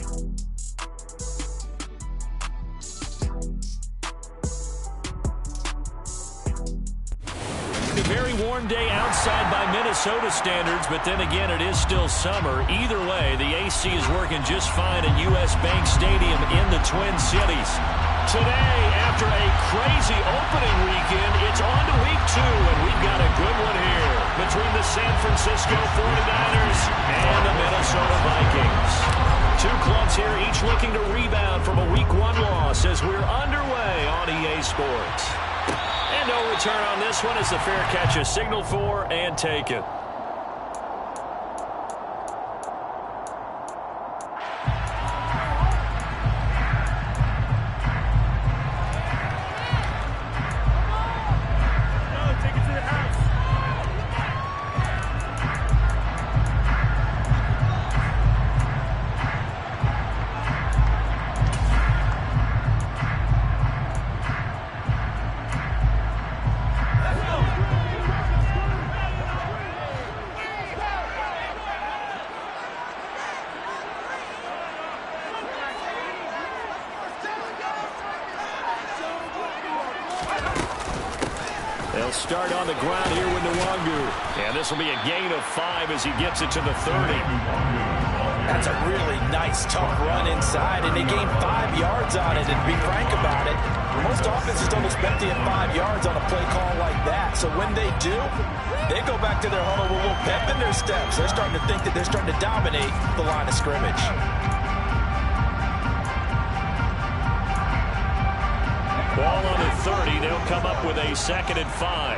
A very warm day outside by Minnesota standards, but then again, it is still summer. Either way, the AC is working just fine at U.S. Bank Stadium in the Twin Cities. Today, after a crazy opening weekend, it's on to week 2, and we've got a good one here between the San Francisco 49ers and the Minnesota Vikings. Two clubs here, each looking to rebound from a week 1 loss as we're underway on EA Sports. And no return on this one as the fair catch is signaled for and taken. They'll start on the ground here with Nwangu. And this will be a gain of 5 as he gets it to the 30. That's a really nice, tough run inside, and they gained 5 yards on it. And to be frank about it, most offenses don't expect to get 5 yards on a play call like that. So when they do, they go back to their huddle with a little pep in their steps. They're starting to think that they're starting to dominate the line of scrimmage. Ball on the 30. They'll come up with a 2nd and 5.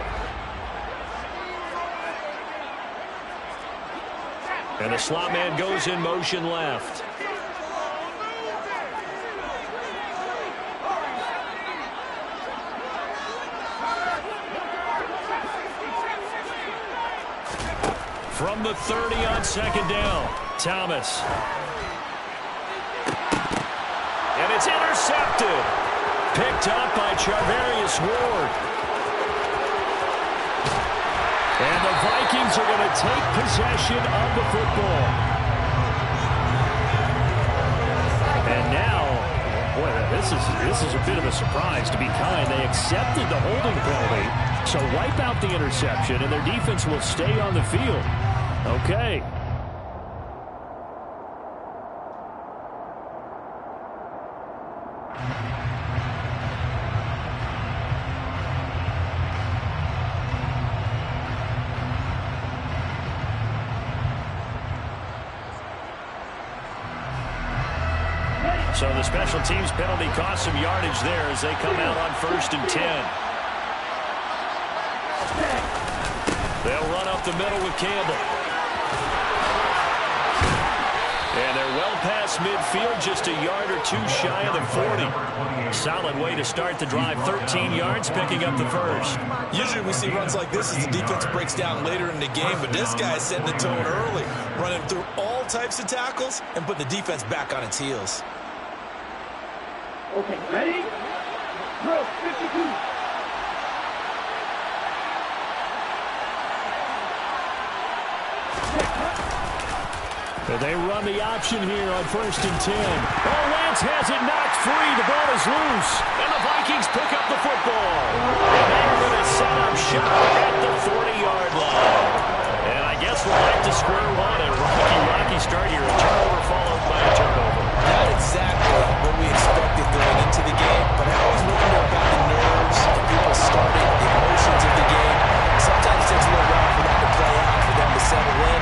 And the slot man goes in motion left. From the 30 on 2nd down, Thomas. And it's intercepted. Picked up by Charvarius Ward. And the Vikings are going to take possession of the football. And now, boy, this is a bit of a surprise, to be kind. They accepted the holding penalty, so wipe out the interception, and their defense will stay on the field. Okay. So the special teams penalty cost some yardage there as they come out on 1st and 10. They'll run up the middle with Campbell. And they're well past midfield, just a yard or 2 shy of the 40. Solid way to start the drive, 13 yards, picking up the 1st. Usually we see runs like this as the defense breaks down later in the game, but this guy's setting the tone early, running through all types of tackles and putting the defense back on its heels. Okay, ready? Drill 52. They run the option here on 1st and 10. Oh, Lance has it knocked free. The ball is loose. And the Vikings pick up the football. And they're going to set up shop at the 40-yard line. And I guess we're back to square one. A rocky start here. A turnover followed by a turnover. Not exactly what we expected going into the game, but I always wonder about the nerves of people starting, the emotions of the game. Sometimes it takes a little while for that to play out, for them to settle in.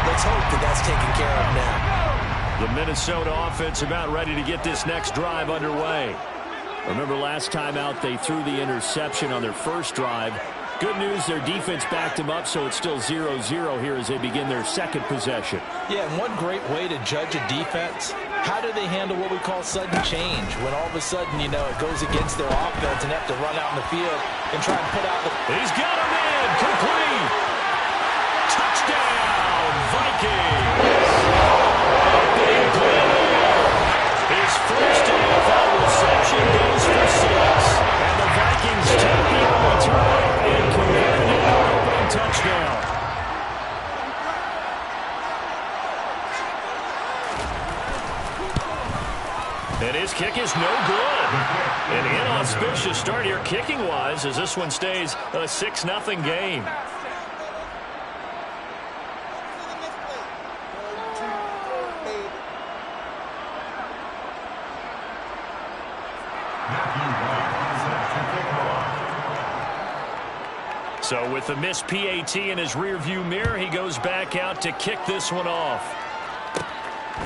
Let's hope that that's taken care of now. The Minnesota offense about ready to get this next drive underway. Remember last time out they threw the interception on their first drive. Good news, their defense backed them up, so it's still 0-0 here as they begin their 2nd possession. Yeah, and one great way to judge a defense, how do they handle what we call sudden change? When all of a sudden, you know, it goes against their offense and have to run out in the field and try and put out the... He's got him in, complete! Touchdown, Vikings! A big play. His first NFL reception goes for 6. And the Vikings take the return and convert an opening touchdown. And his kick is no good. An inauspicious start here kicking-wise as this one stays a 6-0 game. So with the missed PAT in his rearview mirror, he goes back out to kick this one off.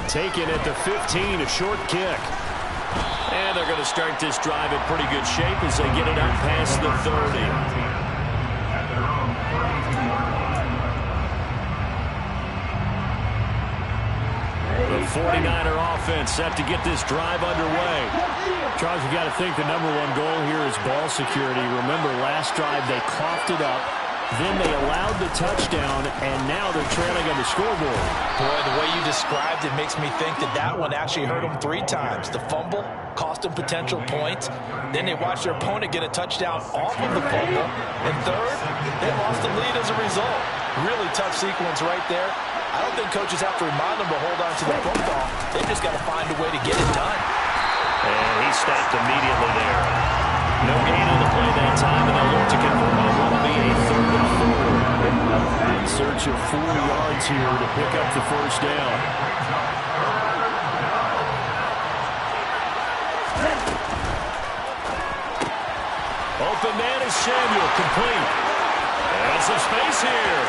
Taken at the 15, a short kick. And they're going to start this drive in pretty good shape as they get it up past the 30. The 49er offense set to get this drive underway. Charles, you got to think the number one goal here is ball security. Remember, last drive they coughed it up, then they allowed the touchdown, and now they're trailing on the scoreboard. Boy, the way you described it makes me think that one actually hurt them 3 times. The fumble cost them potential points. Then they watched their opponent get a touchdown off of the fumble. And third, they lost the lead as a result. Really tough sequence right there. I don't think coaches have to remind them to hold on to the football. They've just got to find a way to get it done. And he stopped immediately there. No gain on the play that time, and they'll look to convert on what will be a 3rd and 4. In search of 4 yards here to pick up the first down. Open man is Samuel, complete. And some space here.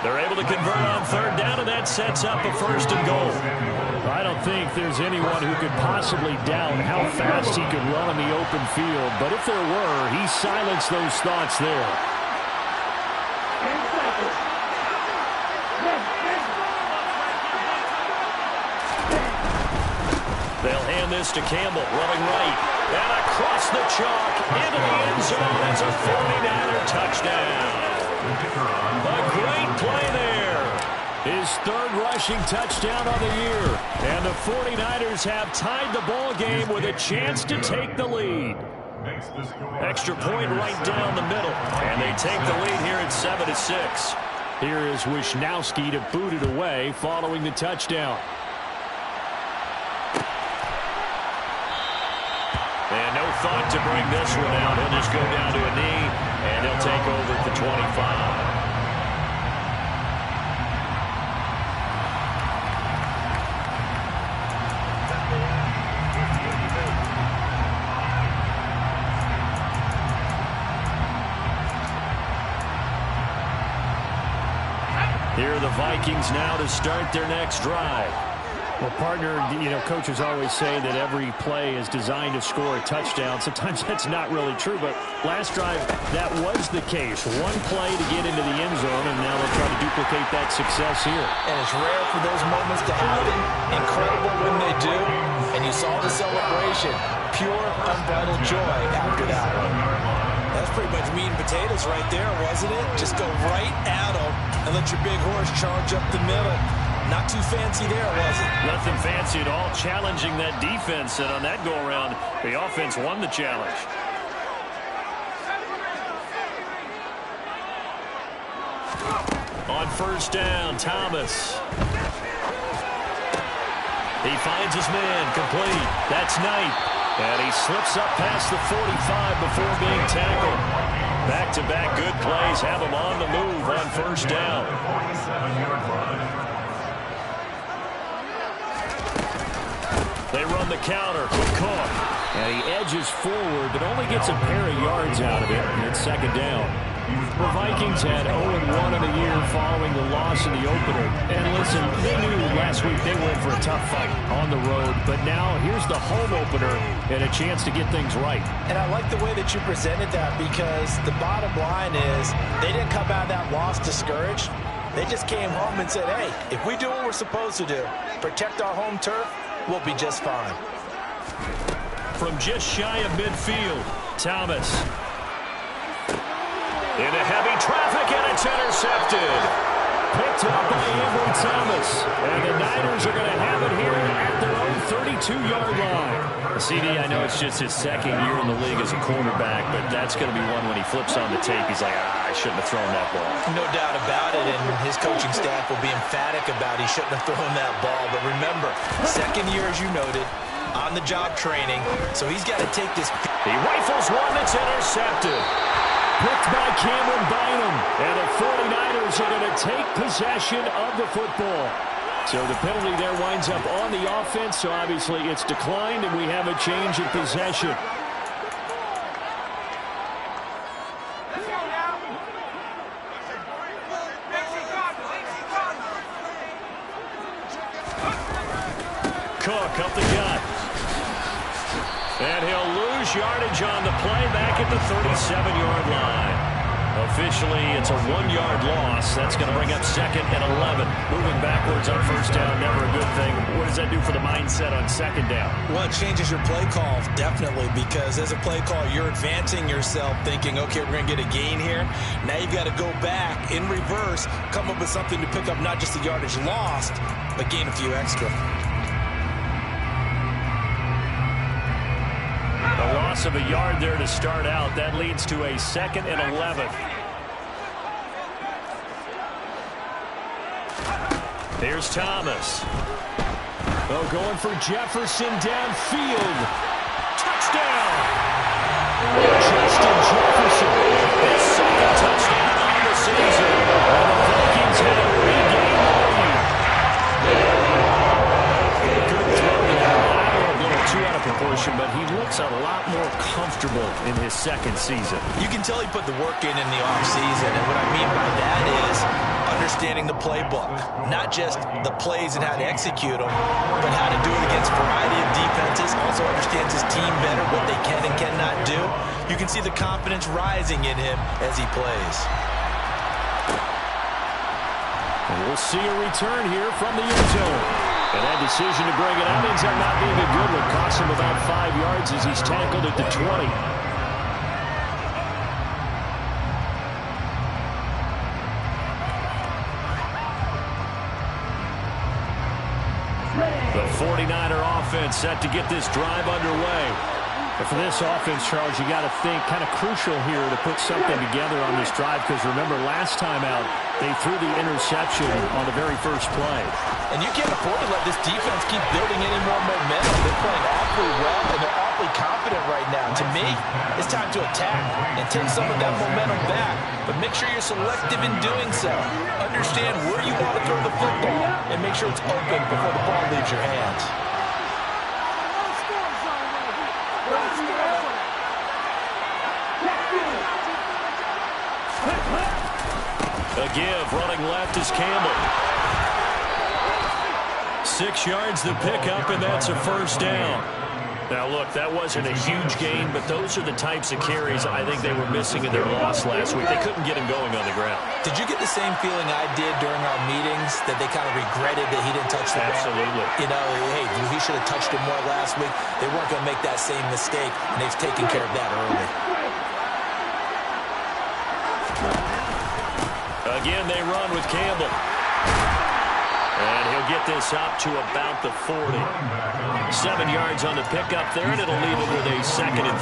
They're able to convert on 3rd down, and that sets up a 1st and goal. I don't think there's anyone who could possibly doubt how fast he could run in the open field. But if there were, he silenced those thoughts there. They'll hand this to Campbell, running right. And across the chalk, into the end zone. It's a 49er touchdown. A great play there. His 3rd rushing touchdown of the year. And the 49ers have tied the ball game with a chance to take the lead. Extra point right down the middle. And they take the lead here at 7-6. Here is Wisnowski to boot it away following the touchdown. And no thought to bring this one out. He'll just go down to a knee, and he'll take over at the 25. Here are the Vikings now to start their next drive. Well, partner, coaches always say that every play is designed to score a touchdown. Sometimes that's not really true, but last drive, that was the case. One play to get into the end zone, and now they'll try to duplicate that success here. And it's rare for those moments to happen. Incredible when they do. And you saw the celebration. Pure, unbridled joy after that one. That's pretty much meat and potatoes right there, wasn't it? Just go right at them and let your big horse charge up the middle. Not too fancy there, was it? Nothing fancy at all, challenging that defense, and on that go-around, the offense won the challenge. On 1st down, Thomas. He finds his man, complete. That's Knight. And he slips up past the 45 before being tackled. Back-to-back good plays have him on the move on 1st down. They run the counter with Cook. And he edges forward, but only gets a pair of yards out of it, and it's 2nd down. The Vikings had 0-1 in the year following the loss in the opener. And listen, they knew last week they were in for a tough fight on the road. But now here's the home opener and a chance to get things right. And I like the way that you presented that, because the bottom line is they didn't come out of that loss discouraged. They just came home and said, hey, if we do what we're supposed to do, protect our home turf, we'll be just fine. From just shy of midfield, Thomas. Into heavy traffic, and it's intercepted. Picked up by Ambry Thomas. And the Niners are going to have it here at their own 32-yard line. CD, I know it's just his second year in the league as a quarterback, but that's going to be one when he flips on the tape, he's like, I shouldn't have thrown that ball. No doubt about it, and his coaching staff will be emphatic about he shouldn't have thrown that ball. But remember, second year, as you noted, on-the-job training, so he's got to take this. He rifles one that's intercepted. Picked by Cameron Bynum, and the 49ers are going to take possession of the football. So the penalty there winds up on the offense, so obviously it's declined, and we have a change of possession. Cook up the gut. And he'll lose yardage on the play back at the 37-yard line. Officially, it's a 1-yard loss. That's going to bring up 2nd and 11. Moving backwards on first down, never a good thing. What does that do for the mindset on 2nd down? Well, it changes your play call, definitely, because as a play call, you're advancing yourself thinking, okay, we're going to get a gain here. Now you've got to go back in reverse, come up with something to pick up not just the yardage lost, but gain a few extra. A loss of a yard there to start out. That leads to a 2nd and 11. Here's Thomas. Oh, going for Jefferson downfield. Touchdown! Justin Jefferson. His 2nd touchdown on the season. And the Vikings have regained lead. Good throw there. A little too out of proportion, but he looks a lot more comfortable in his 2nd season. You can tell he put the work in the offseason, and what I mean by that is understanding the playbook, not just the plays and how to execute them, but how to do it against a variety of defenses. Also understands his team better, what they can and cannot do. You can see the confidence rising in him as he plays. And we'll see a return here from the end zone. And that decision to bring it out ends up not being a good one. Costs him about 5 yards as he's tackled at the 20. The 49er offense set to get this drive underway. But for this offense, Charles, you got to think kind of crucial here to put something together on this drive, because remember, last time out, they threw the interception on the very first play. And you can't afford to let this defense keep building any more momentum. They're playing awfully well, and they're awfully confident right now. To me, it's time to attack and take some of that momentum back. But make sure you're selective in doing so. Understand where you want to throw the football, and make sure it's open before the ball leaves your hands. A give, running left is Campbell. 6 yards the pickup, and that's a first down. Now, look, that wasn't a huge gain, but those are the types of carries I think they were missing in their loss last week. They couldn't get him going on the ground. Did you get the same feeling I did during our meetings, that they kind of regretted that he didn't touch the ball? Absolutely. You know, hey, he should have touched it more last week. They weren't going to make that same mistake, and they've taken care of that early. Again, they run with Campbell. And he'll get this up to about the 40. 7 yards on the pickup there, and it'll leave it with a 2nd and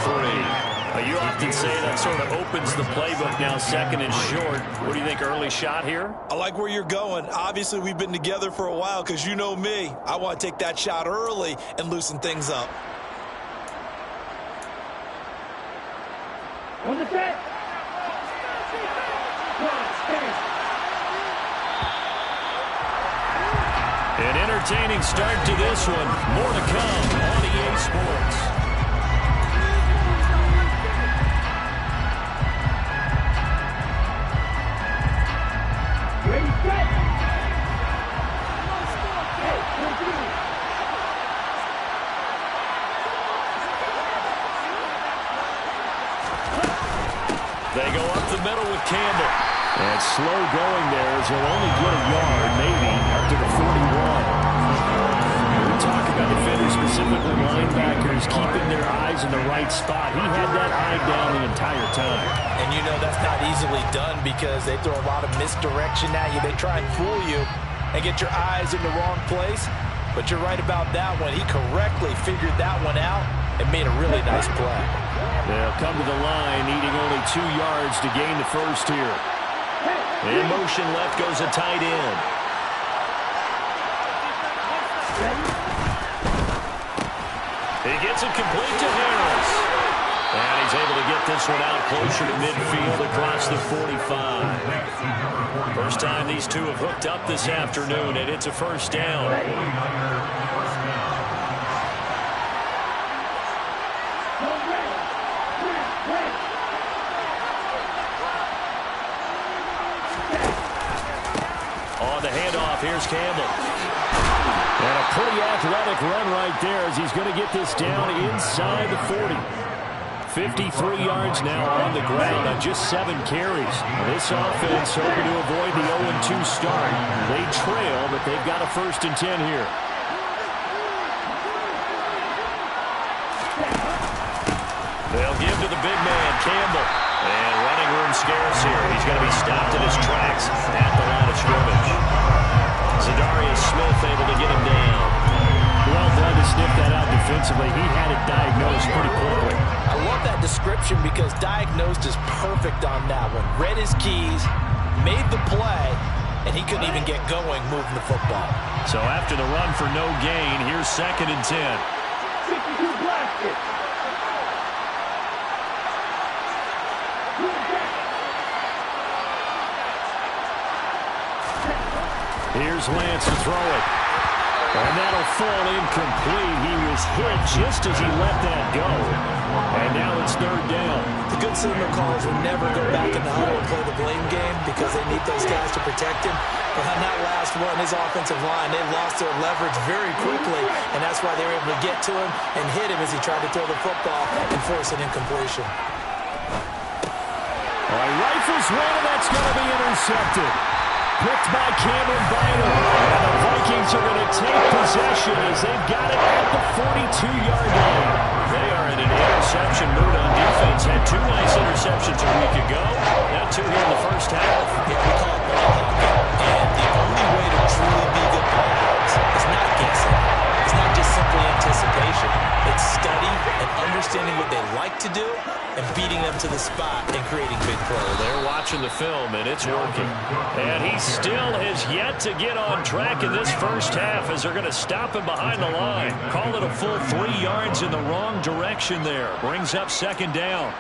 3. You often say that sort of opens the playbook now, 2nd and short. What do you think, early shot here? I like where you're going. Obviously, we've been together for a while, because you know me. I want to take that shot early and loosen things up. On the set. An entertaining start to this one. More to come on EA Sports. Ready, set. They go up the middle with Campbell. And slow going there as he'll only get a yard, maybe, up to the 41. We talk about defenders, specifically linebackers, keeping their eyes in the right spot. He had that eye down the entire time. And you know that's not easily done, because they throw a lot of misdirection at you. They try and fool you and get your eyes in the wrong place. But you're right about that one. He correctly figured that one out and made a really nice play. They'll come to the line, needing only 2 yards to gain the first here. In motion left goes a tight end. He gets it complete to Harris. And he's able to get this one out closer to midfield across the 45. First time these two have hooked up this afternoon, and it's a first down. On the handoff, here's Campbell. And a pretty athletic run right there as he's going to get this down inside the 40. 53 yards now on the ground on just 7 carries. This offense hoping to avoid the 0-2 start. They trail, but they've got a 1st and 10 here. They'll give to the big man, Campbell. And running room scarce here. He's going to be stopped in his tracks at the line of scrimmage. Zadarius Smith able to get him down. Well done to sniff that out defensively. He had it diagnosed pretty quickly. I love that description because diagnosed is perfect on that one. Read his keys, made the play, and he couldn't even get going moving the football. So after the run for no gain, here's 2nd and 10. 62 blasted. Here's Lance to throw it. And that'll fall incomplete. He was hit just as he let that go. And now it's 3rd down. The good signal callers will never go back in the huddle and play the blame game because they need those guys to protect him. But on that last one, his offensive line, they lost their leverage very quickly, and that's why they were able to get to him and hit him as he tried to throw the football and force an incompletion. Rifles one, and that's going to be intercepted. Picked by Cameron Bynum. And the Vikings are going to take possession as they've got it at the 42-yard line. They are in an interception mood on defense. Had 2 nice interceptions a week ago. Now 2 here in the first half. Yeah, we call it ball hawking. And the only way to truly be good ball hawks is not guessing. It's not just simply anticipation. It's study and understanding what they like to do and beating them to the spot and creating big plays. They're watching the film, and it's working. And he still has yet to get on track in this first half as they're going to stop him behind the line. Call it a full 3 yards in the wrong direction there. Brings up 2nd down.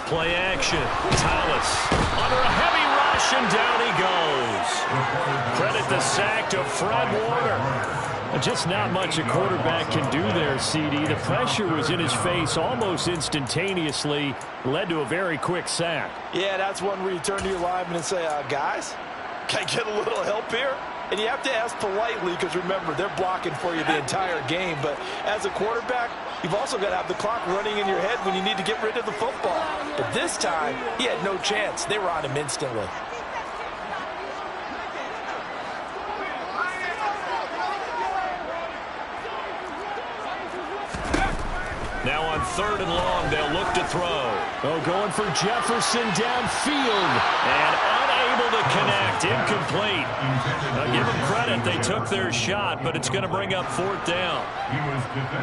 Play action. Thomas under a heavy rush, and down he goes. Credit the sack to Fred Warner. Just not much a quarterback can do there, CD. The pressure was in his face almost instantaneously. Led to a very quick sack. Yeah, that's one where you turn to your lineman and say, guys, can I get a little help here? And you have to ask politely because, remember, they're blocking for you the entire game. But as a quarterback, you've also got to have the clock running in your head when you need to get rid of the football. But this time, he had no chance. They were on him instantly. Now on 3rd and long, they'll look to throw. Oh, going for Jefferson downfield. And unable to connect. Incomplete. Now give them credit. They took their shot, but it's going to bring up 4th down.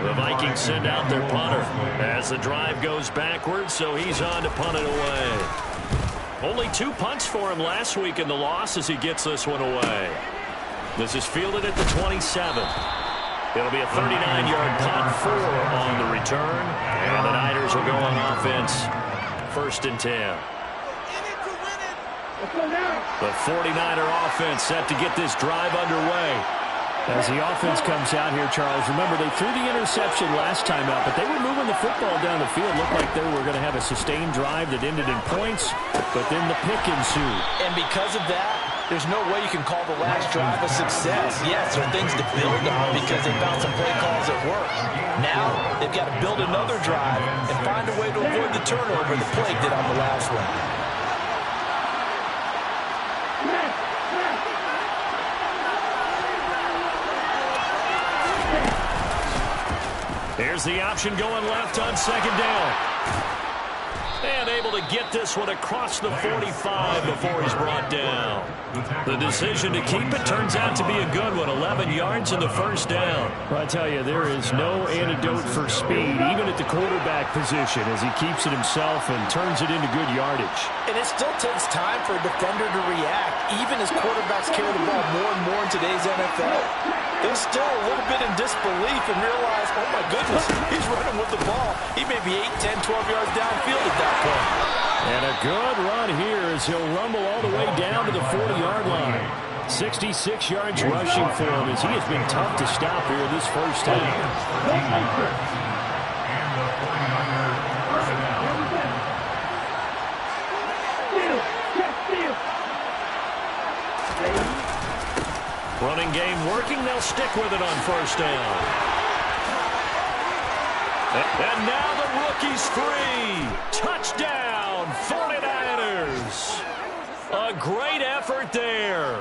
The Vikings send out their punter as the drive goes backwards, so he's on to punt it away. Only 2 punts for him last week in the loss as he gets this one away. This is fielded at the 27. It'll be a 39-yard punt, 4 on the return. And the Niners will go on offense. 1st and 10. The 49er offense set to get this drive underway. As the offense comes out here, Charles, remember they threw the interception last time out, but they were moving the football down the field. Looked like they were going to have a sustained drive that ended in points, but then the pick ensued. And because of that, there's no way you can call the last drive a success. Yes, there are things to build on because they found some play calls that work. Now, they've got to build another drive and find a way to avoid the turnover the play did on the last one. Here's the option going left on second down. And able to get this one across the 45 before he's brought down. The decision to keep it turns out to be a good one. 11 yards in the first down. Well, I tell you, there is no antidote for speed, even at the quarterback position, as he keeps it himself and turns it into good yardage. And it still takes time for a defender to react, even as quarterbacks carry the ball more and more in today's NFL. They're still a little bit in disbelief and realize, oh my goodness, he's running with the ball. He may be 8, 10, 12 yards downfield at that point. And a good run here as he'll rumble all the way down to the 40-yard line. 66 yards rushing for him as he has been tough to stop here this first half. Running game working. They'll stick with it on first down. And now the rookie's free. Touchdown, 49ers. A great effort there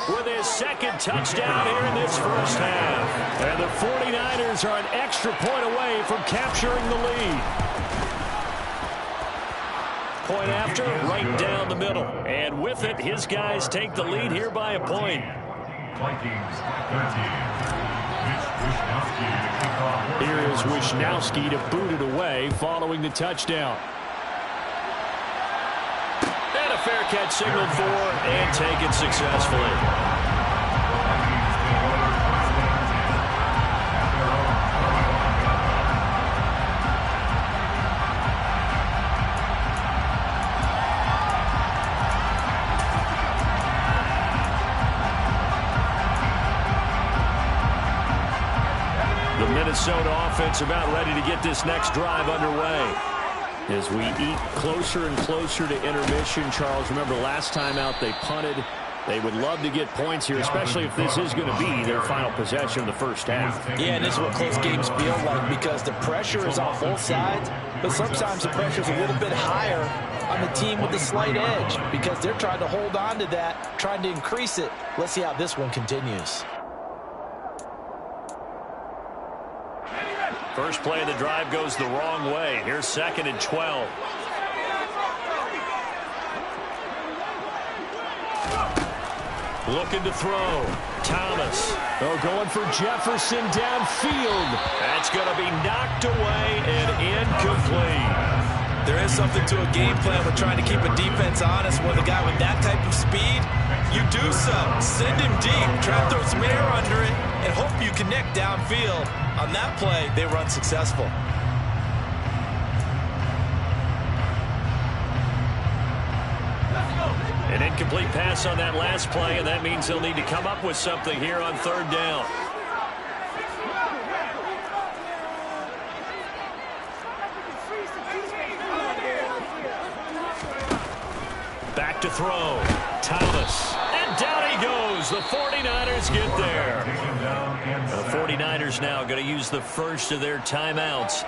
with his second touchdown here in this first half. And the 49ers are an extra point away from capturing the lead. Point after, right down the middle. And with it, his guys take the lead here by a point. Vikings 13. Here is Wishnowski to boot it away following the touchdown. And a fair catch signaled for and taken successfully. Minnesota offense about ready to get this next drive underway. As we eat closer and closer to intermission, Charles, remember last time out they punted. They would love to get points here, especially if this is going to be their final possession of the first half. Yeah, and this is what close games feel like because the pressure is on both sides, but sometimes the pressure is a little bit higher on the team with the slight edge because they're trying to hold on to that, trying to increase it. Let's see how this one continues. First play of the drive goes the wrong way. Here's 2nd and 12. Looking to throw. Thomas. Oh, going for Jefferson downfield. That's going to be knocked away and incomplete. There is something to a game plan with trying to keep a defense honest with a guy with that type of speed. You do so. Send him deep. Try to throw some air under it and hope you connect downfield. On that play, they were unsuccessful. An incomplete pass on that last play, and that means they'll need to come up with something here on 3rd down. Back to throw. Thomas. And down he goes. The 49ers get there. The 49ers now going to use the first of their timeouts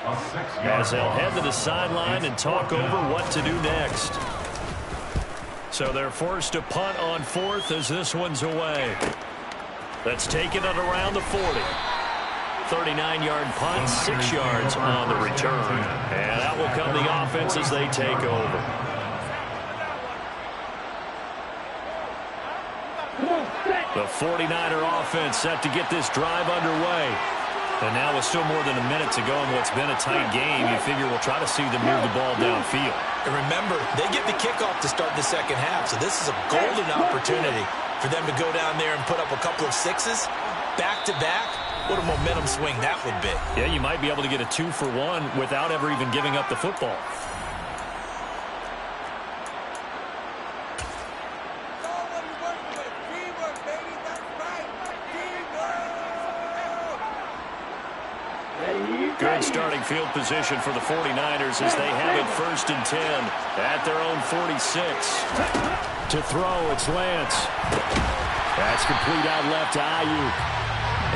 as they'll head to the sideline and talk over what to do next. So they're forced to punt on 4th as this one's away. That's taken it around the 40. 39-yard punt, 6 yards on the return. And out will come the offense as they take over. The 49er offense set to get this drive underway. And now with still more than a minute to go in what's been a tight game, you figure we'll try to see them move the ball downfield. And remember, they get the kickoff to start the second half, so this is a golden opportunity for them to go down there and put up a couple of sixes back-to-back. What a momentum swing that would be. Yeah, you might be able to get a 2-for-1 without ever even giving up the football. Good starting field position for the 49ers as they have it 1st and 10 at their own 46. To throw, it's Lance. That's complete out left to Ayuk.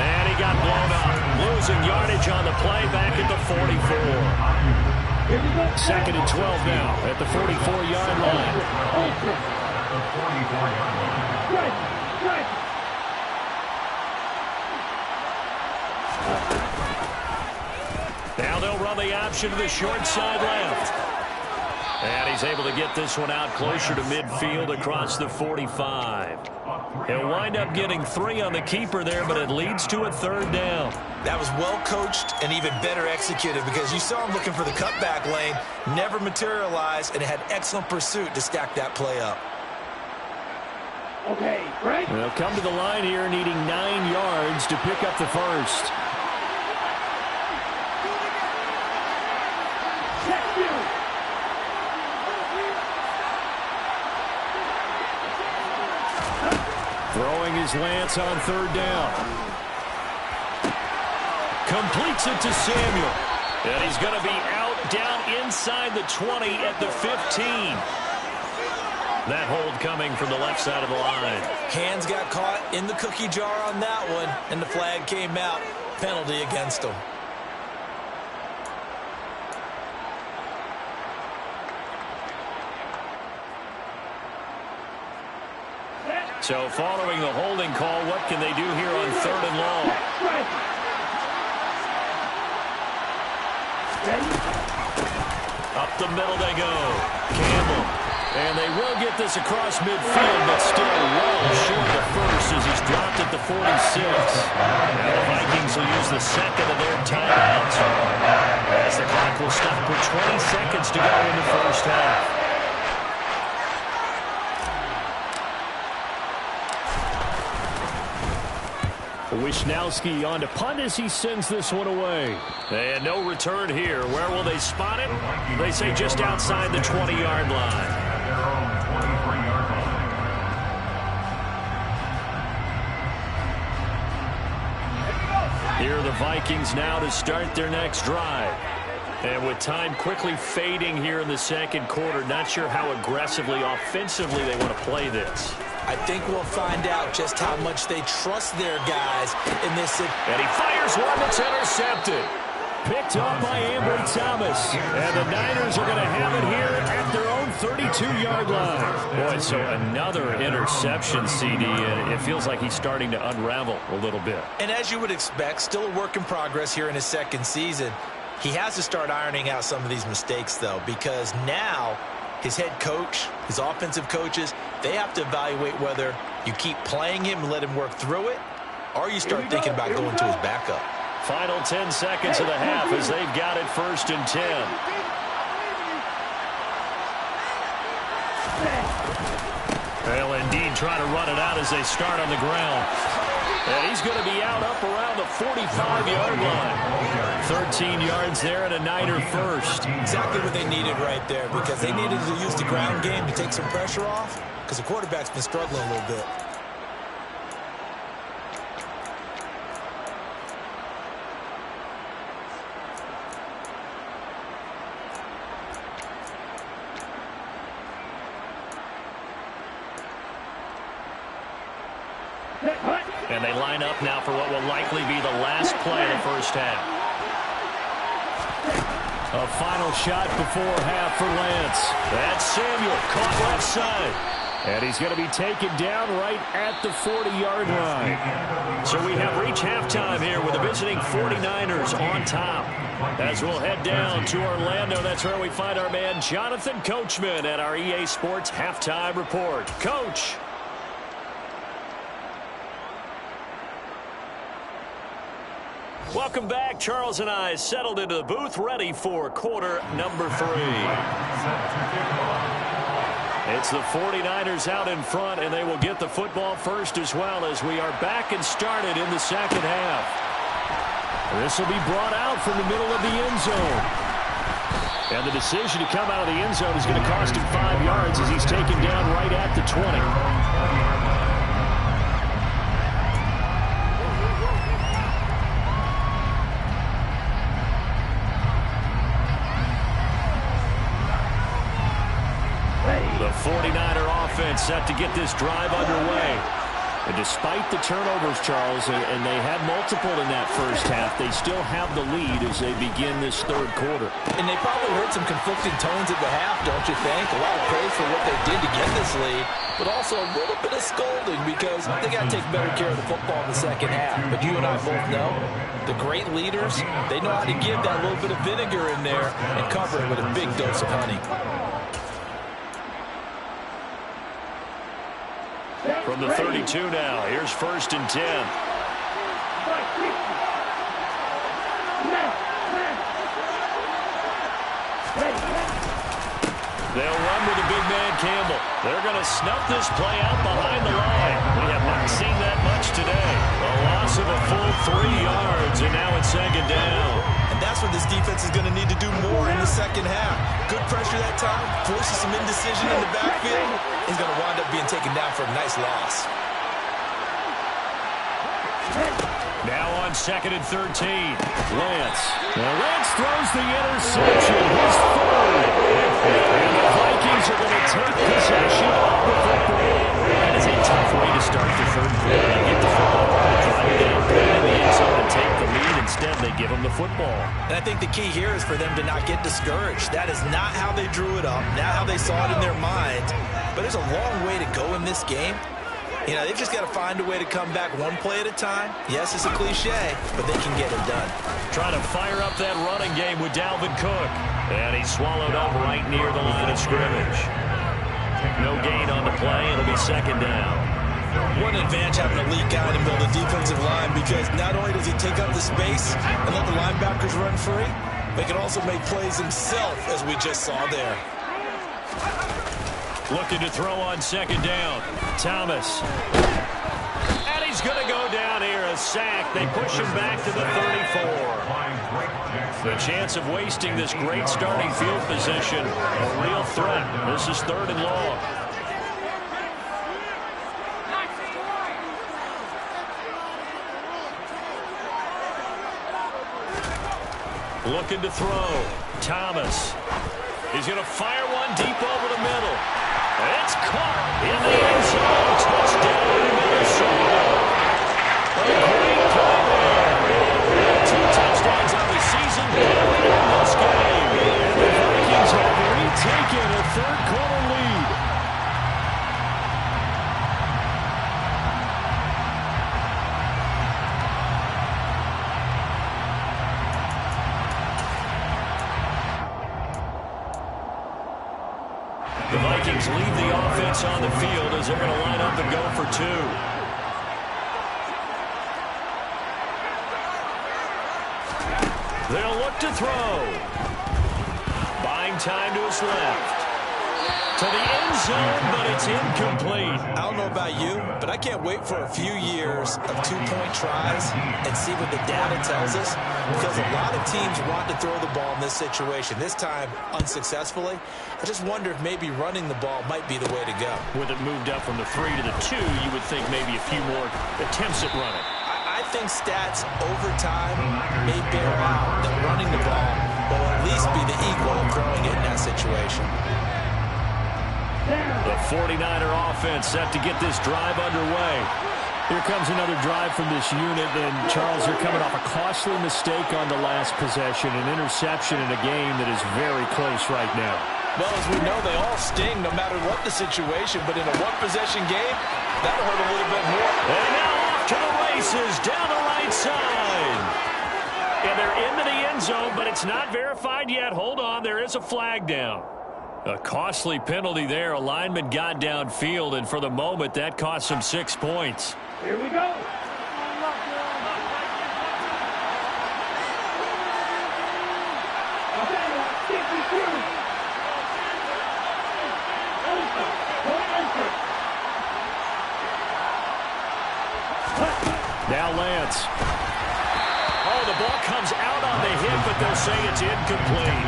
And he got blown up. Losing yardage on the play back at the 44. 2nd and 12 now at the 44-yard line. on the option to the short side left. And he's able to get this one out closer to midfield across the 45. He'll wind up getting 3 on the keeper there, but it leads to a 3rd down. That was well coached and even better executed because you saw him looking for the cutback lane, never materialized, and had excellent pursuit to stack that play up. Okay, right? They'll come to the line here needing 9 yards to pick up the first. Check you. Throwing his lance on 3rd down. Completes it to Samuel. And he's going to be out down inside the 20 at the 15. That hold coming from the left side of the line. Hands got caught in the cookie jar on that one, and the flag came out. Penalty against him. So following the holding call, what can they do here on 3rd and long? Up the middle they go. Campbell. And they will get this across midfield, but still well short of the first as he's dropped at the 46. Now the Vikings will use the second of their timeouts as the clock will stop with 20 seconds to go in the first half. Wisnowski on to punt as he sends this one away. And no return here. Where will they spot it? They say just outside the 20-yard line. Their own 23-yard line. Here are the Vikings now to start their next drive. And with time quickly fading here in the second quarter, not sure how aggressively, offensively they want to play this. I think we'll find out just how much they trust their guys in this. And he fires one that's intercepted. Picked up by Ambry Thomas. And the Niners are going to have it here at their own 32-yard line. Boy, so another interception, CD, and it feels like he's starting to unravel a little bit. And as you would expect, still a work in progress here in his second season. He has to start ironing out some of these mistakes, though, because now his head coach, his offensive coaches, they have to evaluate whether you keep playing him and let him work through it, or you start thinking about going to his backup. Final 10 seconds of the half as they've got it 1st and 10. They'll indeed try to run it out as they start on the ground. And he's going to be out up around the 45-yard line. 13 yards there and a Niner first. Exactly what they needed right there, because they needed to use the ground game to take some pressure off, because the quarterback's been struggling a little bit. And they line up now for what will likely be the last play of the first half. A final shot before half for Lance. That's Samuel, caught left side. And he's going to be taken down right at the 40-yard line. So we have reached halftime here with the visiting 49ers on top. As we'll head down to Orlando, that's where we find our man Jonathan Coachman at our EA Sports Halftime Report. Coach. Welcome back. Charles and I settled into the booth ready for quarter number 3. It's the 49ers out in front, and they will get the football first as well as we are back and started in the second half. This will be brought out from the middle of the end zone. And the decision to come out of the end zone is going to cost him 5 yards as he's taken down right at the 20. The 49er offense set to get this drive underway. And despite the turnovers, Charles, and they had multiple in that first half, they still have the lead as they begin this third quarter. And they probably heard some conflicting tones at the half, don't you think? A lot of praise for what they did to get this lead, but also a little bit of scolding because they got to take better care of the football in the second half. But you and I both know the great leaders, they know how to give that little bit of vinegar in there and cover it with a big dose of honey. From the 32 now, here's 1st and 10. They'll run with the big man Campbell. They're going to snuff this play out behind the line. We have not seen that much today. A loss of a full 3 yards, and now it's 2nd down. And that's what this defense is going to need to do more in the second half. Good pressure that time, forces some indecision in the backfield. He's going to wind up being taken down for a nice loss. Now on 2nd and 13. Lance. Now Lance throws the interception. His 3rd. And the Vikings are going to take possession of the football. That is a tough way to start the third quarter. You get the football, drive it down, put it in the end zone, and take the lead. Instead, they give them the football. And I think the key here is for them to not get discouraged. That is not how they drew it up, not how they saw it in their mind. But there's a long way to go in this game. You know, they've just got to find a way to come back one play at a time. Yes, it's a cliche, but they can get it done. Trying to fire up that running game with Dalvin Cook. And he's swallowed up right near the line of scrimmage. No gain on the play. It'll be 2nd down. What an advantage having a lead guy to build a defensive line, because not only does he take up the space and let the linebackers run free, but he can also make plays himself, as we just saw there. Looking to throw on 2nd down. Thomas. And he's going to go down here. A sack. They push him back to the 34. The chance of wasting this great starting field position, a real threat. This is 3rd and long. Looking to throw. Thomas. He's going to fire one deep over the middle. It's caught in the end zone. Touchdown, Minnesota. A great play there. 2 touchdowns on the season in this game. And the Vikings have retaken a third quarter lead. The Vikings leave the offense on the field as they're going to line up and go for 2. They'll look to throw. Buying time to his left. To the end zone, but it's incomplete. I don't know about you, but I can't wait for a few years of 2-point tries and see what the data tells us, because a lot of teams want to throw the ball in this situation, this time unsuccessfully. I just wonder if maybe running the ball might be the way to go. With it moved up from the 3 to the 2, you would think maybe a few more attempts at running. I think stats over time may bear out that running the ball will at least be the equal of throwing it in that situation. The 49er offense set to get this drive underway. Here comes another drive from this unit, and Charles, they're coming off a costly mistake on the last possession, an interception in a game that is very close right now. Well, as we know, they all sting no matter what the situation, but in a one-possession game, that'll hurt a little bit more. And now off to the races, down the right side. And they're into the end zone, but it's not verified yet. Hold on, there is a flag down. A costly penalty there. A lineman got downfield, and for the moment, that cost him 6 points. Here we go. Now Lance. Oh, the ball comes out on the hit, but they'll say it's incomplete.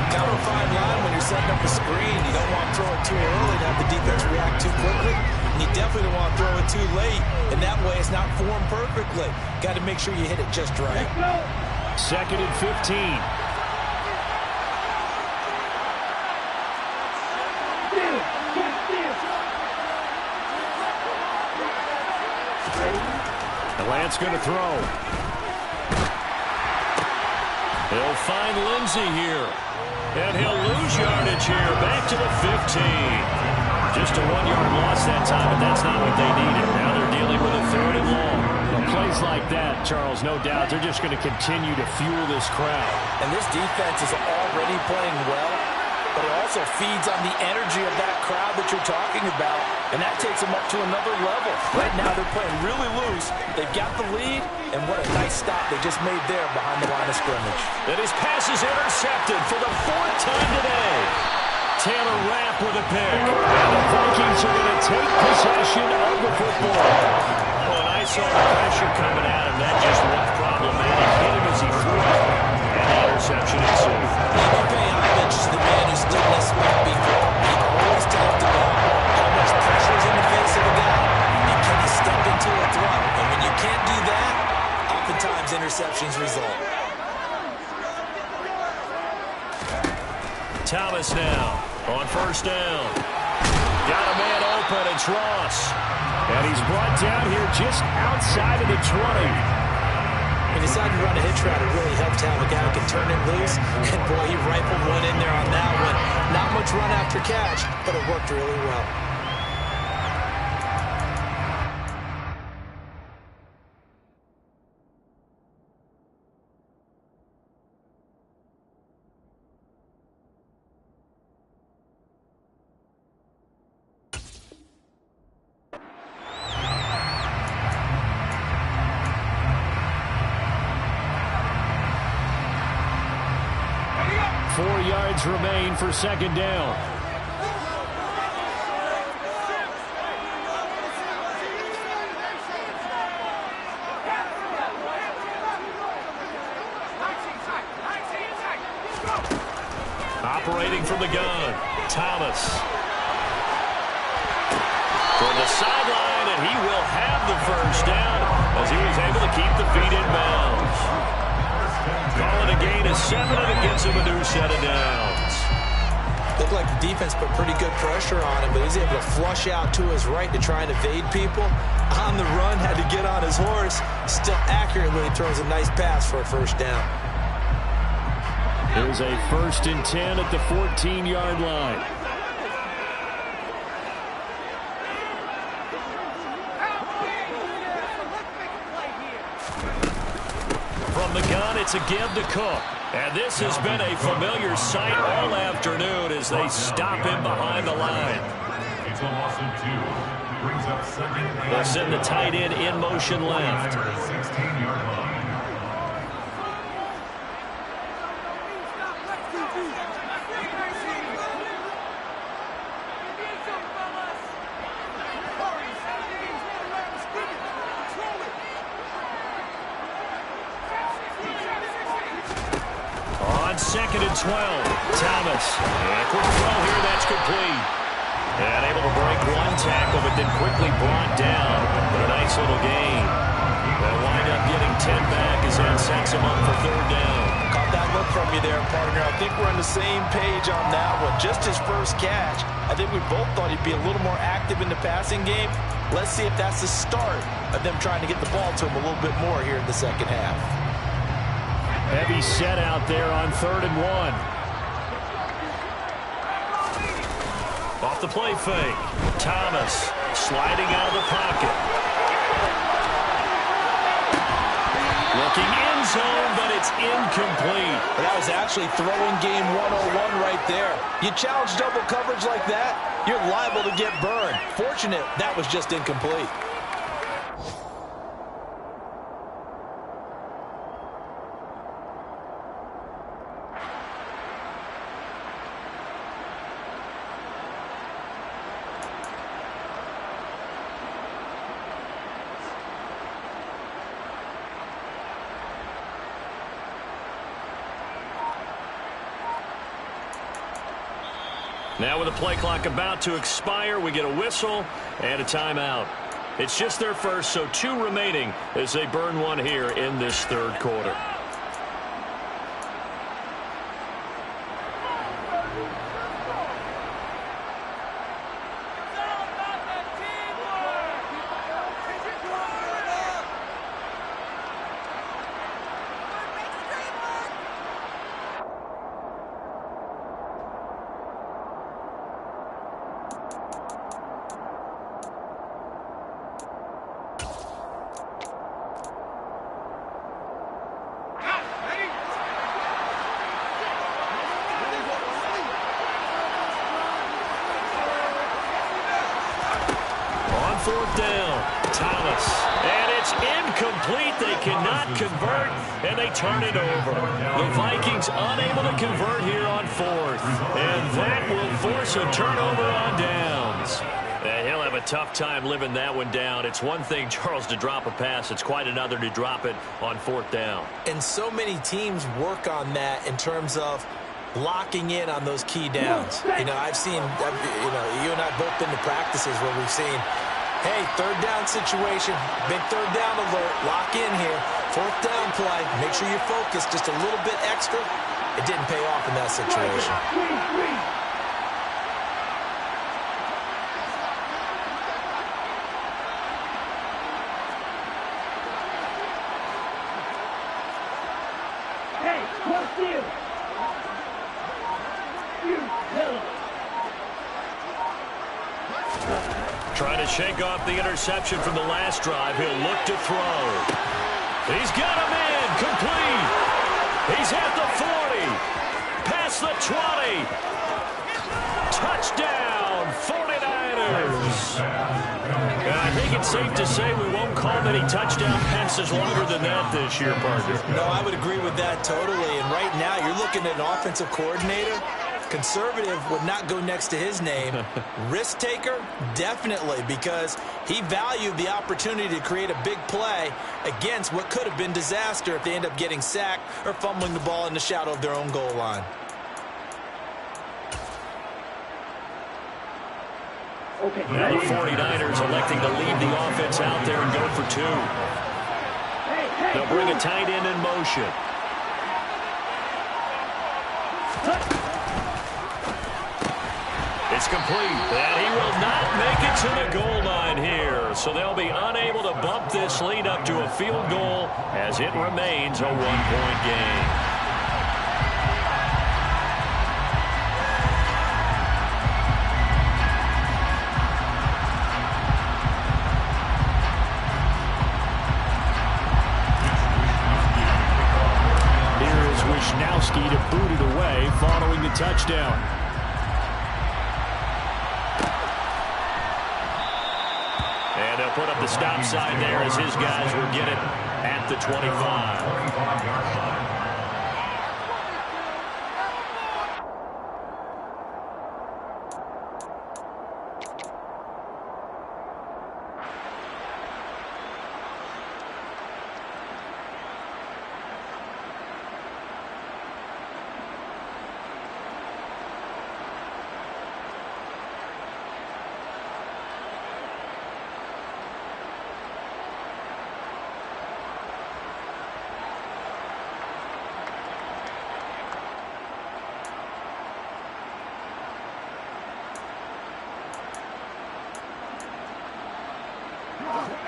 Kind of a fine line when you're setting up a screen. You don't want to throw it too early to have the defense react too quickly. And you definitely don't want to throw it too late. And that way it's not formed perfectly. Got to make sure you hit it just right. 2nd and 15. And Lance going to throw. He'll find Lindsey here. And he'll lose yardage here. Back to the 15. Just a 1-yard loss that time, but that's not what they needed. Now they're dealing with a 3rd and long. Well, plays like that, Charles, no doubt, they're just going to continue to fuel this crowd. And this defense is already playing well, but it also feeds on the energy of that crowd that you're talking about, and that takes them up to another level. Right now they're playing really loose. They've got the lead, and what a nice stop they just made there behind the line of scrimmage. And his pass is intercepted for the 4th time today. Taylor Rapp with a pick. And the Vikings are going to take possession of the football. Oh, and I saw the pressure coming at him. That just looked problematic. Hit him as he threw it. And the interception ensued. You pay homage to the man who's done this before. He always talked about how much pressure is in the face of a guy, and can he step into a throw? And when you can't do that, oftentimes interceptions result. Thomas now on 1st down. Got a man open. It's Ross. And he's brought down here just outside of the 20. He decided to run a hitch route. It really helped to have a guy who can turn him loose. And boy, he rifled one in there on that one. Not much run after catch, but it worked really well. Remain for 2nd down. Operating from the gun, Thomas. For the sideline, and he will have the 1st down as he was able to keep the feet in bounds. Calling a gain of 7, and it gets him a new set of downs. Looked like the defense put pretty good pressure on him, but he's able to flush out to his right to try and evade people. On the run, had to get on his horse. Still accurately throws a nice pass for a 1st down. Here's a 1st and 10 at the 14-yard line. From the gun, it's a give to Cook. And this has been a familiar sight all afternoon as they stop him behind the line. It's a loss of 2. Brings up 2nd. They'll send the tight end in motion left. 16-yard line. On 2nd and 12, Thomas. And quick throw here, that's complete. And able to break one tackle, but then quickly brought down. But a nice little gain. They'll wind up getting 10 back as that sets him up for 3rd down. Caught that look from you there, partner. I think we're on the same page on that one. Just his 1st catch. I think we both thought he'd be a little more active in the passing game. Let's see if that's the start of them trying to get the ball to him a little bit more here in the 2nd half. Heavy set out there on 3rd and 1. Off the play fake. Thomas sliding out of the pocket. Looking end zone, but it's incomplete. That was actually throwing game 101 right there. You challenge double coverage like that, you're liable to get burned. Fortunate that was just incomplete. Now with the play clock about to expire, we get a whistle and a timeout. It's just their 1st, so 2 remaining as they burn one here in this 3rd quarter. incomplete. They cannot convert, and they turn it over. The Vikings unable to convert here on fourth, and that will force a turnover on downs. And he'll have a tough time living that one down. It's one thing, Charles, to drop a pass. It's quite another to drop it on fourth down. And so many teams work on that in terms of locking in on those key downs. You know, I've seen, you and I both been to practices where we've seen, hey, third down situation, big third down alert, lock in here, fourth down play, make sure you're focused just a little bit extra. It didn't pay off in that situation. Hey, what's this? Trying to shake off the interception from the last drive. He'll look to throw. He's got him in. Complete. He's at the 40. Past the 20. Touchdown, 49ers. I think it's safe to say we won't call many touchdown passes longer than that this year, partner. No, I would agree with that totally. And right now, you're looking at an offensive coordinator. Conservative would not go next to his name. Risk taker, definitely, because he valued the opportunity to create a big play against what could have been disaster if they end up getting sacked or fumbling the ball in the shadow of their own goal line. Now the 49ers electing to leave the offense out there and go for two. They'll bring a tight end in motion. It's complete, and he will not make it to the goal line here. So they'll be unable to bump this lead up to a field goal as it remains a one-point game. Here is Wisnowski to boot it away following the touchdown. And they'll put up the stop sign there as his guys will get it at the 25.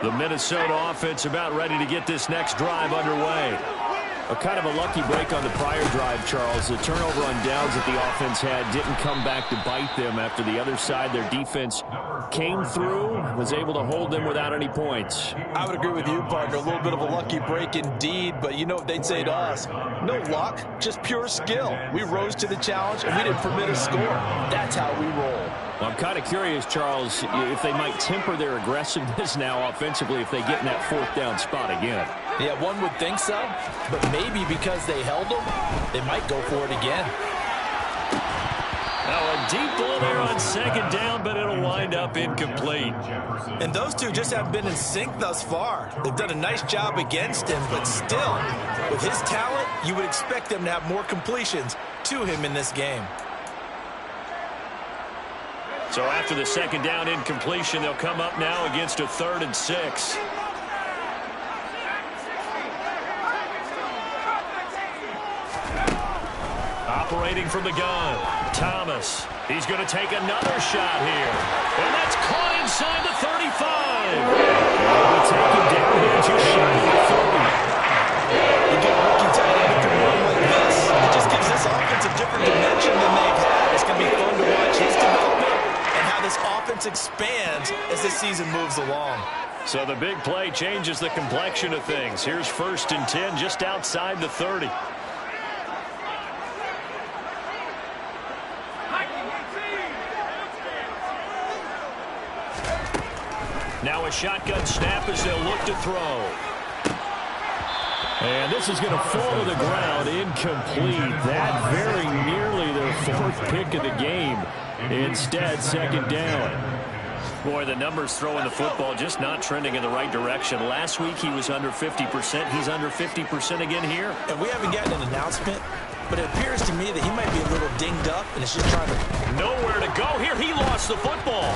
The Minnesota offense about ready to get this next drive underway. A kind of a lucky break on the prior drive, Charles. The turnover on downs that the offense had didn't come back to bite them after the other side. Their defense came through, was able to hold them without any points. I would agree with you, partner. A little bit of a lucky break indeed, but you know what they'd say to us? No luck, just pure skill. We rose to the challenge, and we didn't permit a score. That's how we roll. Well, I'm kind of curious, Charles, if they might temper their aggressiveness now offensively if they get in that fourth down spot again. Yeah, one would think so, but maybe because they held them, they might go for it again. Now a deep ball there on second down, but it'll wind up incomplete. And those two just haven't been in sync thus far. They've done a nice job against him, but still, with his talent, you would expect them to have more completions to him in this game. So after the second down incompletion, they'll come up now against a 3rd and 6. Operating from the gun, Thomas. He's going to take another shot here. And that's caught inside the 35. They'll take him down here just shy of the 30. You get a rookie tight end who can run like this. It just gives this offense a different dimension than they've had. It's going to be fun to watch his development and how this offense expands as this season moves along. So the big play changes the complexion of things. Here's 1st and 10 just outside the 30. Now a shotgun snap as they'll look to throw. And this is going to fall to the ground, incomplete. That very nearly their fourth pick of the game. Instead, second down. Boy, the numbers throwing the football just not trending in the right direction. Last week he was under 50%. He's under 50% again here. And we haven't gotten an announcement, but it appears to me that he might be a little dinged up and is just trying to... Nowhere to go here. He lost the football.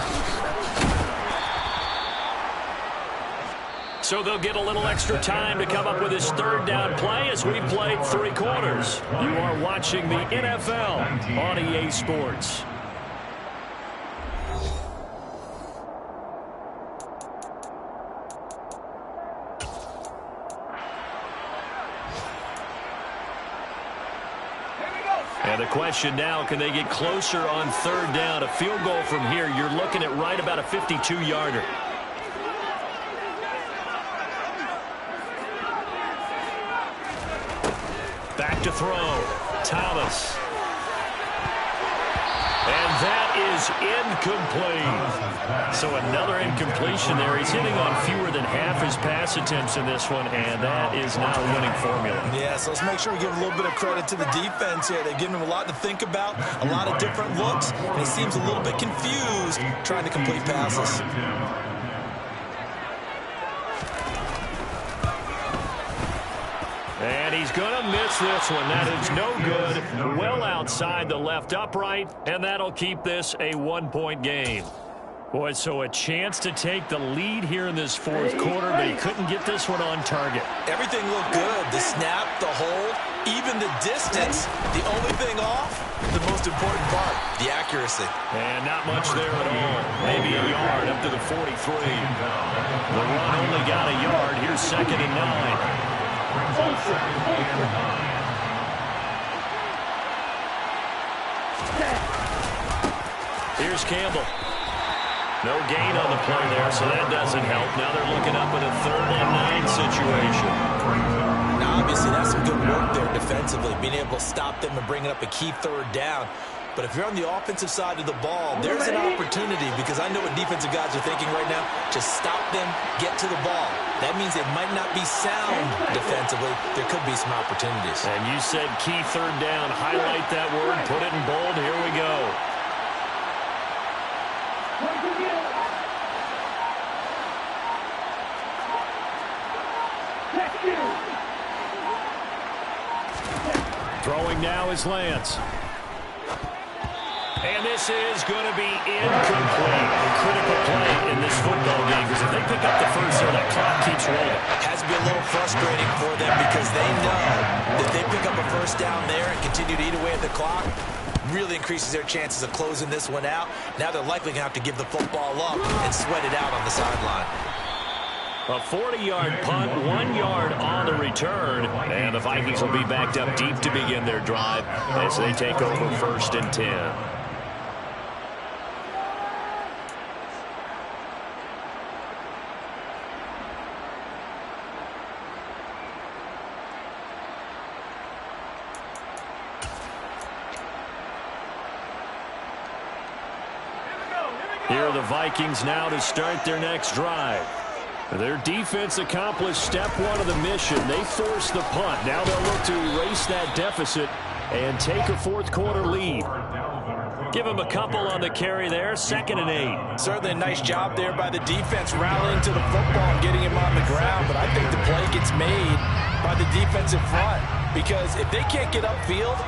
So they'll get a little extra time to come up with his third down play as we played 3 quarters. You are watching the NFL on EA Sports. And the question now, can they get closer on third down? A field goal from here, you're looking at right about a 52-yarder. Back to throw. Thomas. And that is incomplete. So another incompletion there. He's hitting on fewer than half his pass attempts in this one, and that is not a winning formula. Yeah, so let's make sure we give a little bit of credit to the defense here. They're giving him a lot to think about, a lot of different looks, and he seems a little bit confused trying to complete passes. And he's going to miss this one. That is no good. Well outside the left upright, and that'll keep this a 1-point game. Boy, so a chance to take the lead here in this fourth quarter, but he couldn't get this one on target. Everything looked good. The snap, the hold, even the distance. The only thing off, the most important part, the accuracy. And not much there at all. Maybe a yard up to the 43. The run only got a yard. Here's 2nd and 9. Here's Campbell. No gain on the play there, so that doesn't help. Now they're looking up at a 3rd and 9 situation. Now, obviously, that's some good work there defensively, being able to stop them and bringing up a key 3rd down. But if you're on the offensive side of the ball, there's an opportunity, because I know what defensive guys are thinking right now. Just stop them, get to the ball. That means they might not be sound defensively. There could be some opportunities. And you said key 3rd down. Highlight that word. Put it in bold. Here we go. Throwing now is Lance. And this is going to be incomplete. A critical play in this football game, because if they pick up the first there, that clock keeps rolling. Has to be a little frustrating for them, because they know that they pick up a first down there and continue to eat away at the clock, really increases their chances of closing this one out. Now they're likely going to have to give the football up and sweat it out on the sideline. A 40-yard punt, 1 yard on the return, and the Vikings will be backed up deep to begin their drive as they take over 1st and 10. Here are the Vikings now to start their next drive. Their defense accomplished step 1 of the mission. They forced the punt. Now they'll look to erase that deficit and take a fourth quarter lead. Give him a couple on the carry there. 2nd and 8. Certainly a nice job there by the defense, rallying to the football and getting him on the ground. But I think the play gets made by the defensive front, because if they can't get upfield,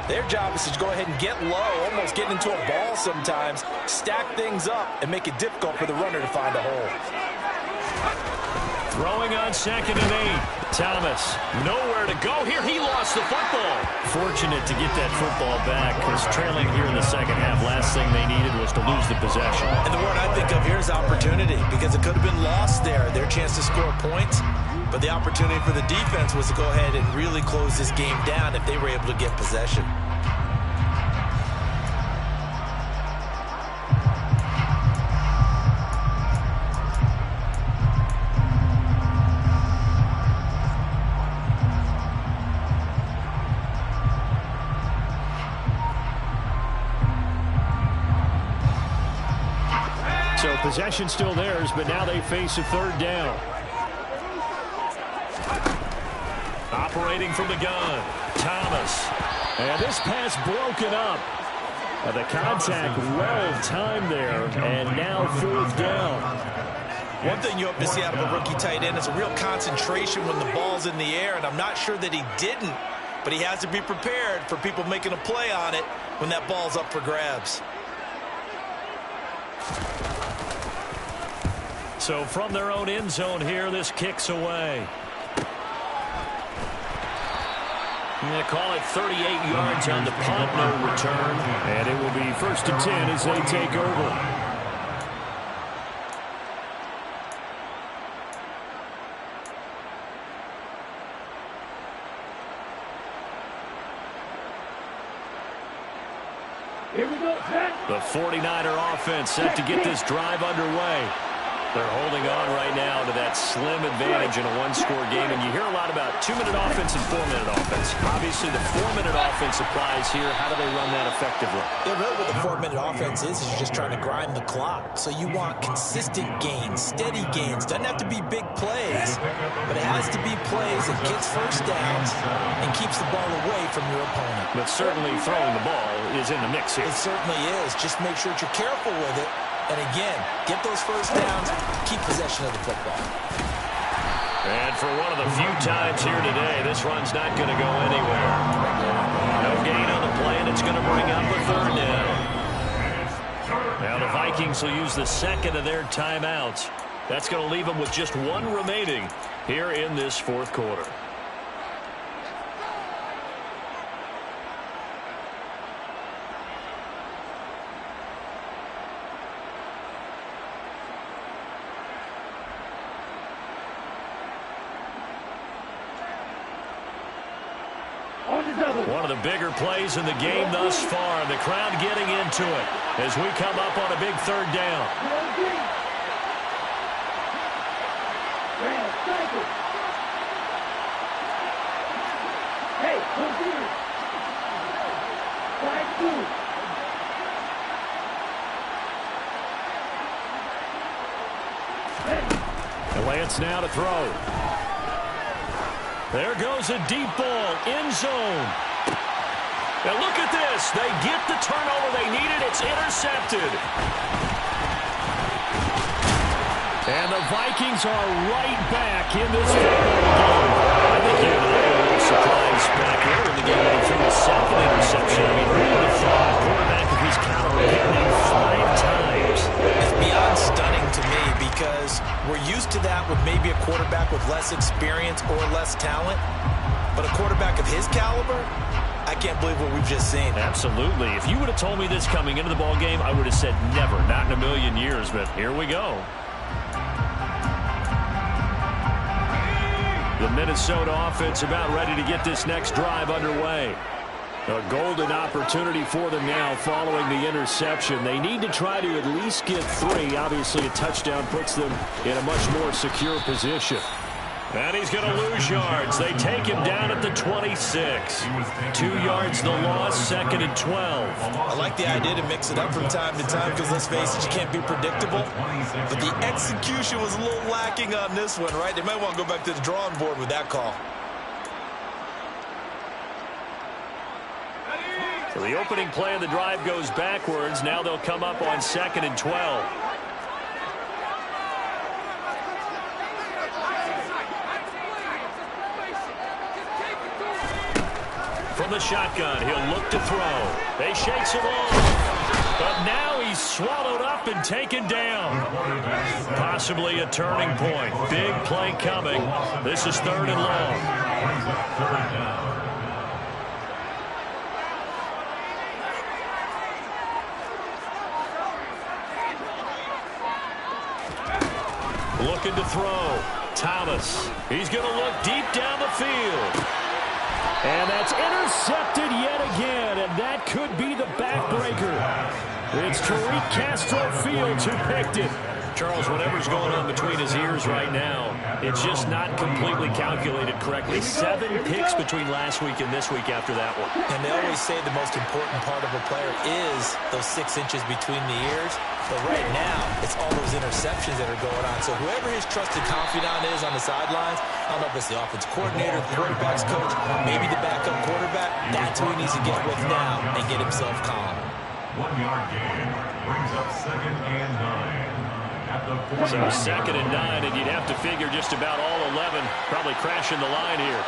their job is to go ahead and get low, almost get into a ball sometimes, stack things up, and make it difficult for the runner to find a hole. Throwing on 2nd and 8. Thomas, nowhere to go here. He lost the football. Fortunate to get that football back, because trailing here in the second half, last thing they needed was to lose the possession. And the word I think of here is opportunity, because it could have been lost there, their chance to score points. But the opportunity for the defense was to go ahead and really close this game down if they were able to get possession. So possession still theirs, but now they face a 3rd down. Operating from the gun, Thomas. And this pass broken up. The contact well timed there, and now 4th down. One thing you hope to see out of a rookie tight end is a real concentration when the ball's in the air, and I'm not sure that he didn't, but he has to be prepared for people making a play on it when that ball's up for grabs. So from their own end zone here, this kicks away. I'm going to call it 38 yards on the punt, no return. And it will be 1st and 10 as they take over. Here we go, set. The 49er offense set to get this drive underway. They're holding on right now to that slim advantage in a one-score game, and you hear a lot about 2-minute offense and 4-minute offense. Obviously, the 4-minute offense applies here. How do they run that effectively? Yeah, really what the 4-minute offense is you're just trying to grind the clock. So you want consistent gains, steady gains. Doesn't have to be big plays, but it has to be plays that gets first downs and keeps the ball away from your opponent. But certainly throwing the ball is in the mix here. It certainly is. Just make sure that you're careful with it. And again, get those first downs, keep possession of the football. And for one of the few times here today, this run's not going to go anywhere. No gain on the play, and it's going to bring up a 3rd down. Now the Vikings will use the 2nd of their timeouts. That's going to leave them with just 1 remaining here in this 4th quarter. One of the bigger plays in the game thus far. The crowd getting into it as we come up on a big 3rd down. Hey, come here. And Lance now to throw. There goes a deep ball, end zone. And look at this. They get the turnover they needed. It's intercepted. And the Vikings are right back in this football game. I think you and I were a little surprised back there in the game when he threw his 2nd interception. I mean, who would have thought a quarterback of his caliber hit him 5 times? It's beyond stunning to me because we're used to that with maybe a quarterback with less experience or less talent. But a quarterback of his caliber, I can't believe what we've just seen. Absolutely. If you would have told me this coming into the ball game, I would have said never, not in a million years. But here we go. The Minnesota offense about ready to get this next drive underway. A golden opportunity for them now following the interception. They need to try to at least get 3. Obviously, a touchdown puts them in a much more secure position. And he's going to lose yards. They take him down at the 26. 2 yards the loss, 2nd and 12. I like the idea to mix it up from time to time because, let's face it, you can't be predictable. But the execution was a little lacking on this one, right? They might want to go back to the drawing board with that call. So the opening play of the drive goes backwards. Now they'll come up on 2nd and 12. From the shotgun, he'll look to throw. They shakes it off. But now he's swallowed up and taken down. Possibly a turning point. Big play coming. This is 3rd and long. Looking to throw. Thomas. He's going to look deep down the field. And that's intercepted yet again, and that could be the backbreaker. It's Tariq Castro Fields who picked it. Charles, whatever's going on between his ears right now, it's just not completely calculated correctly. 7 picks between last week and this week after that one. And they always say the most important part of a player is those 6 inches between the ears. But right now, it's all those interceptions that are going on. So whoever his trusted confidant is on the sidelines, I don't know if it's the offense coordinator, the quarterback's coach, maybe the backup quarterback, that's who he needs to get with now and get himself calm. 1-yard gain brings up 2nd and 9 at the 40. So 2nd and 9, and you'd have to figure just about all 11 probably crashing the line here.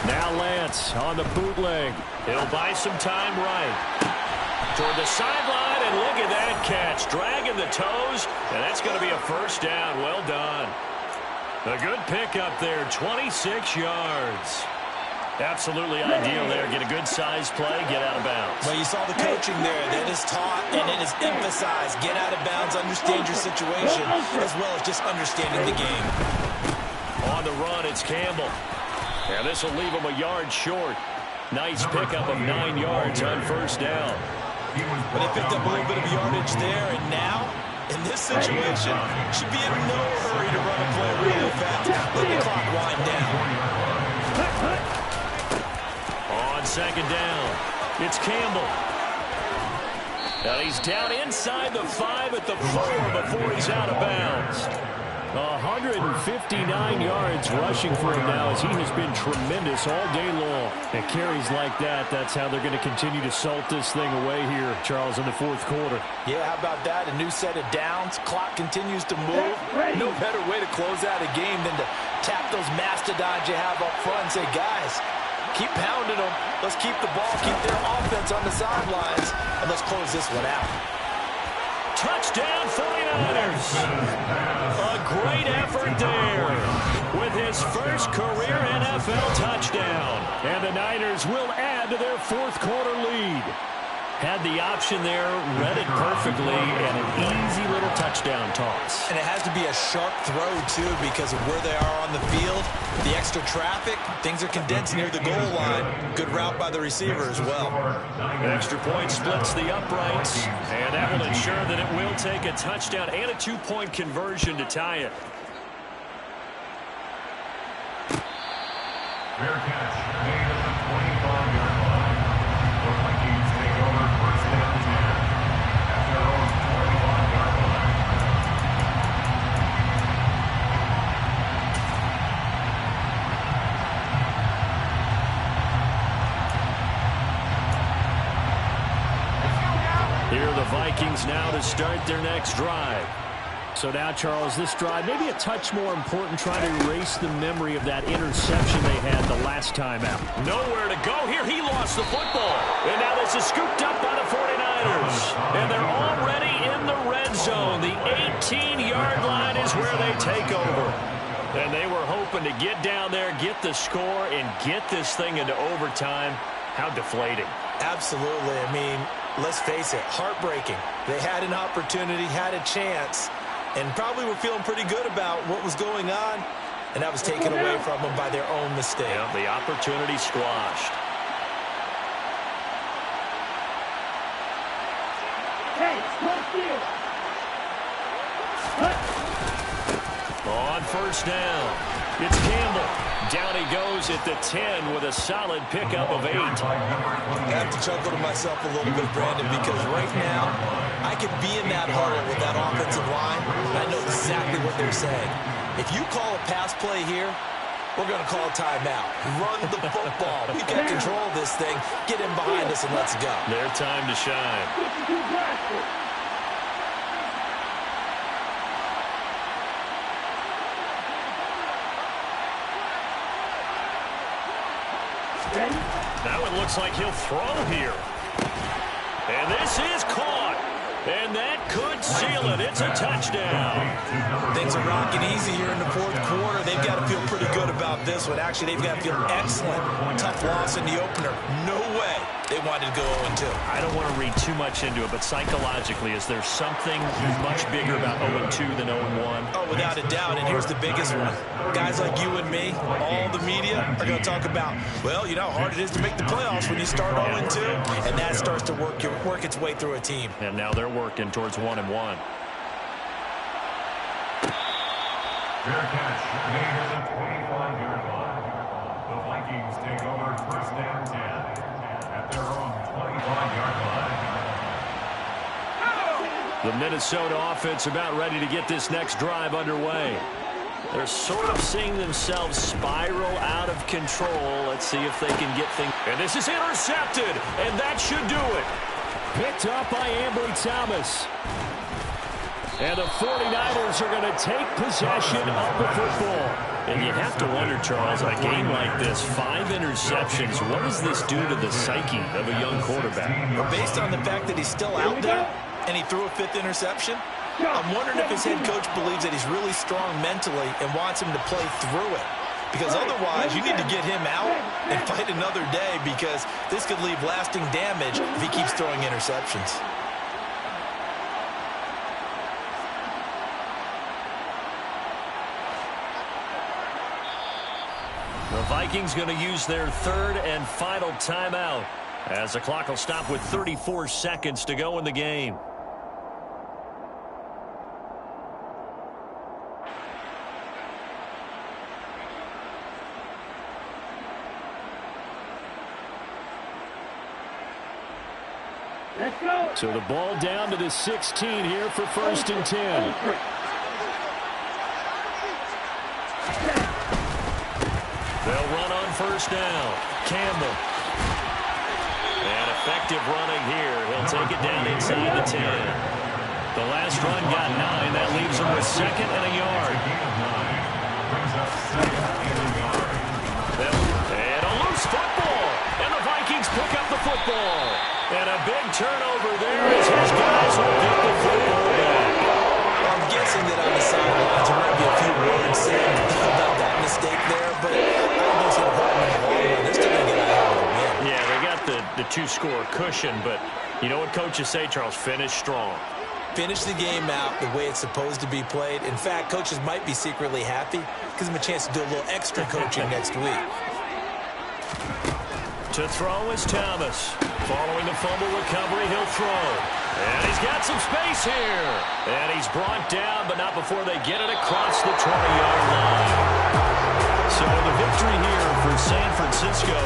Now Lance on the bootleg. He'll buy some time right. Toward the sideline, and look at that catch. Dragging the toes, and that's going to be a first down. Well done. A good pickup there, 26 yards. Absolutely ideal there. Get a good-sized play, get out of bounds. Well, you saw the coaching there. That is taught and it is emphasized. Get out of bounds, understand your situation, as well as just understanding the game. On the run, it's Campbell. And this will leave him a yard short. Nice pickup of 9 yards on first down. But they picked up a little bit of yardage there, and now, in this situation, should be in no hurry to run a play really fast. Let the clock wind down. On 2nd down, it's Campbell. Now he's down inside the 5 at the 4 before he's out of bounds. 159 yards rushing for him now as he has been tremendous all day long. And carries like that, that's how they're going to continue to salt this thing away here, Charles, in the 4th quarter. Yeah, how about that? A new set of downs. Clock continues to move. No better way to close out a game than to tap those mastodons you have up front and say, guys, keep pounding them. Let's keep the ball, keep their offense on the sidelines, and let's close this one out. Touchdown 49ers. A great effort there with his first career NFL touchdown. And the Niners will add to their 4th quarter lead. Had the option there, read it perfectly, and an easy little touchdown toss. And it has to be a sharp throw, too, because of where they are on the field. The extra traffic, things are condensed near the goal line. Good route by the receiver as well. Extra point splits the uprights, and that will ensure that it will take a touchdown and a 2-point conversion to tie it. Fair catch made at the 25-yard line. The Vikings take over 1st and 10 at their own 25-yard line. Here are the Vikings now to start their next drive. So now, Charles, this drive maybe a touch more important, trying to erase the memory of that interception they had the last time out. Nowhere to go here. He lost the football. And now this is scooped up by the 49ers. And they're already in the red zone. The 18-yard line is where they take over. And they were hoping to get down there, get the score, and get this thing into overtime. How deflating. Absolutely. I mean, let's face it, heartbreaking. They had an opportunity, had a chance, and probably were feeling pretty good about what was going on, and that was taken away from them by their own mistake. Yeah, the opportunity squashed. On first down, it's Campbell. Down he goes at the 10 with a solid pickup of 8. I have to chuckle to myself a little bit, Brandon, because right now I could be in that huddle with that offensive line, and I know exactly what they're saying. If you call a pass play here, we're going to call a timeout. Run the football. We've got control of this thing. Get in behind us and let's go. Their time to shine. Now it looks like he'll throw here. And this is caught. And that could seal it. It's a touchdown. Things are rocking easy here in the 4th quarter. They've got to feel pretty good about this one. Actually, they've got to feel excellent. Tough loss in the opener. No way They wanted to go 0-2. I don't want to read too much into it, but psychologically, is there something much bigger about 0-2 than 0-1? Oh, without a doubt, and here's the biggest one. Guys like you and me, all the media, are going to talk about, well, you know how hard it is to make the playoffs when you start 0-2, and that starts to work its way through a team. And now they're working towards 1-1. Fair catch made at the 25-yard line. The Vikings take over first and 10 at their own 25-yard line. The Minnesota offense about ready to get this next drive underway. They're sort of seeing themselves spiral out of control. Let's see if they can get things. And this is intercepted, and that should do it. Picked up by Ambry Thomas. And the 49ers are going to take possession of the football. And you have to wonder, Charles, a game like this, 5 interceptions, what does this do to the psyche of a young quarterback? Well, based on the fact that he's still out there and he threw a 5th interception, I'm wondering if his head coach believes that he's really strong mentally and wants him to play through it. Because otherwise, you need to get him out and fight another day, because this could leave lasting damage if he keeps throwing interceptions. The Vikings going to use their 3rd and final timeout as the clock will stop with 34 seconds to go in the game. Let's go. So the ball down to the 16 here for 1st and 10. They'll run on 1st down. Campbell. And effective running here. He'll take it down inside the 10. The last run got 9. That leaves him with 2nd and a yard. And a loose football. And the Vikings pick up the football. And a big turnover there as his guys will get the football back. I'm guessing that on the sidelines there might be a few words said about that mistake there, but I don't think it's going to hurt them in the long run. They're still going to get out of the win. Yeah, they got the 2-score cushion, but you know what coaches say, Charles? Finish strong. Finish the game out the way it's supposed to be played. In fact, coaches might be secretly happy. Gives them a chance to do a little extra coaching next week. To throw is Thomas. Following the fumble recovery, he'll throw. And he's got some space here. And he's brought down, but not before they get it across the 20-yard line. So the victory here for San Francisco.